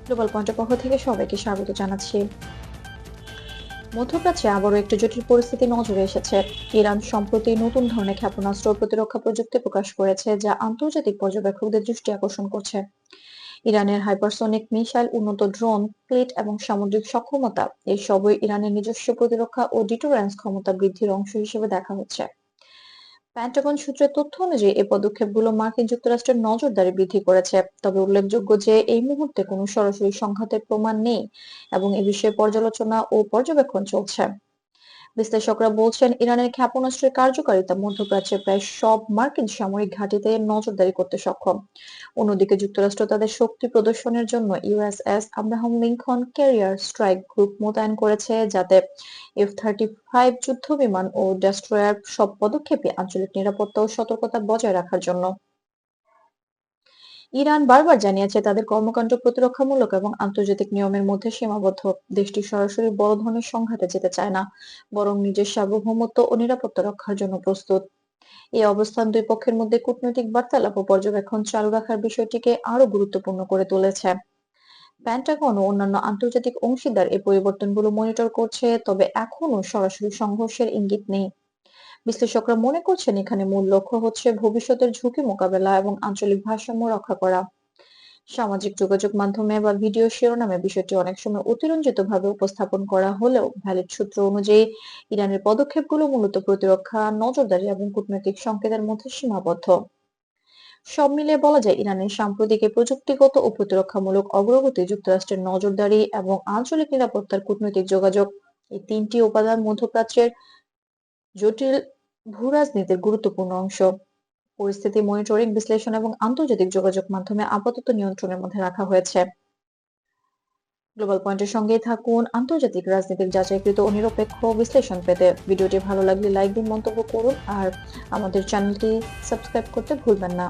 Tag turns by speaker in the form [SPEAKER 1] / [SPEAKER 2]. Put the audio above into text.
[SPEAKER 1] Global পয়েন্টের পক্ষ থেকে সবাইকে স্বাগত জানাচ্ছি। মধ্যপ্রাচ্যে আবারও একটি জটিল পরিস্থিতি নজরে এসেছে। ইরান সম্প্রতি নতুন ধরনের ক্ষেপণাস্ত্র ও প্রতিরক্ষা প্রযুক্তি প্রকাশ করেছে, যা আন্তর্জাতিক পর্যবেক্ষকদের দৃষ্টি আকর্ষণ করছে। ইরানের হাইপারসনিক মিসাইল, উন্নত ড্রোন ফ্লিট এবং সামুদ্রিক সক্ষমতা, এই সবই ইরানের নিজস্ব প্রতিরক্ষা ও ডিটোরেন্স ক্ষমতা বৃদ্ধির অংশ হিসেবে দেখা হচ্ছে। পেন্টাগন সূত্রের তথ্য অনুযায়ী এই পদক্ষেপগুলো মার্কিন যুক্তরাষ্ট্রের নজরদারি বৃদ্ধি করেছে, তবে উল্লেখযোগ্য যে এই মুহূর্তে কোনো সরাসরি সংঘাতের প্রমাণ নেই এবং এ বিষয়ে পর্যালোচনা ও পর্যবেক্ষণ চলছে। বিশ্লেষকরা বলছেন, ইরানের ক্ষেপণাস্ত্রের কার্যকারিতা মধ্যপ্রাচ্যের প্রায় সব মার্কিন সামরিক ঘাঁটিতে নজরদারি করতে সক্ষম। অন্যদিকে যুক্তরাষ্ট্র তাদের শক্তি প্রদর্শনের জন্য USS Abraham Lincoln career strike group মোতায়েন করেছে, যাতে F-35 যুদ্ধ বিমান ও ডেস্ট্রয়ার সব পদক্ষেপে আঞ্চলিক নিরাপত্তা ও সতর্কতা বজায় রাখার জন্য। ইরান বারবার জানিয়েছে তাদের কর্মকাণ্ড প্রতিরক্ষামূলক এবং আন্তর্জাতিক নিয়মের মধ্যে সীমাবদ্ধ। দেশটি সরাসরি বড় ধরনের সংঘাতে যেতে চায় না, বরং নিজের সার্বভৌমত্ব ও নিরাপত্তা রক্ষার জন্য প্রস্তুত। এই অবস্থান দুই পক্ষের মধ্যে কূটনৈতিক বার্তালাপ ও পর্যবেক্ষণ চালু রাখার বিষয়টিকে আরো গুরুত্বপূর্ণ করে তুলেছে। পেন্টাগন ও অন্যান্য আন্তর্জাতিক অংশীদার এই পরিবর্তনগুলো মনিটর করছে, তবে এখনো সরাসরি সংঘর্ষের ইঙ্গিত নেই। বিশ্লেষকরা মনে করছেন, এখানে মূল লক্ষ্য হচ্ছে ভবিষ্যতের ঝুঁকি মোকাবেলা এবং আঞ্চলিক ভারসাম্য রক্ষা করা। সামাজিক যোগাযোগ মাধ্যমে বা ভিডিও শিরোনামে বিষয়টি অনেক সময় অতিরঞ্জিতভাবে উপস্থাপন করা হলেও ভ্যালিড সূত্র অনুযায়ী ইরানের পদক্ষেপগুলো মূলত প্রতিরক্ষা, নজরদারি এবং কূটনৈতিক সংকেতের মধ্যে সীমাবদ্ধ। সব মিলিয়ে বলা যায়, ইরানের সাম্প্রতিক এই প্রযুক্তিগত ও প্রতিরক্ষামূলক অগ্রগতি যুক্তরাষ্ট্রের নজরদারি এবং আঞ্চলিক নিরাপত্তার কূটনৈতিক যোগাযোগ, এই তিনটি উপাদান মধ্যপ্রাচ্যের জটিল ভূরাজনীতির গুরুত্বপূর্ণ অংশ। পরিস্থিতি মনিটরিং, বিশ্লেষণ এবং আন্তর্জাতিক যোগাযোগ মাধ্যমে আপাতত নিয়ন্ত্রণের মধ্যে রাখা হয়েছে। গ্লোবাল পয়েন্টের সঙ্গেই থাকুন আন্তর্জাতিক রাজনীতির যাচাইকৃত ও নিরপেক্ষ বিশ্লেষণ পেতে। ভিডিওটি ভালো লাগলে লাইক দিন, মন্তব্য করুন আর আমাদের চ্যানেলটি সাবস্ক্রাইব করতে ভুলবেন না।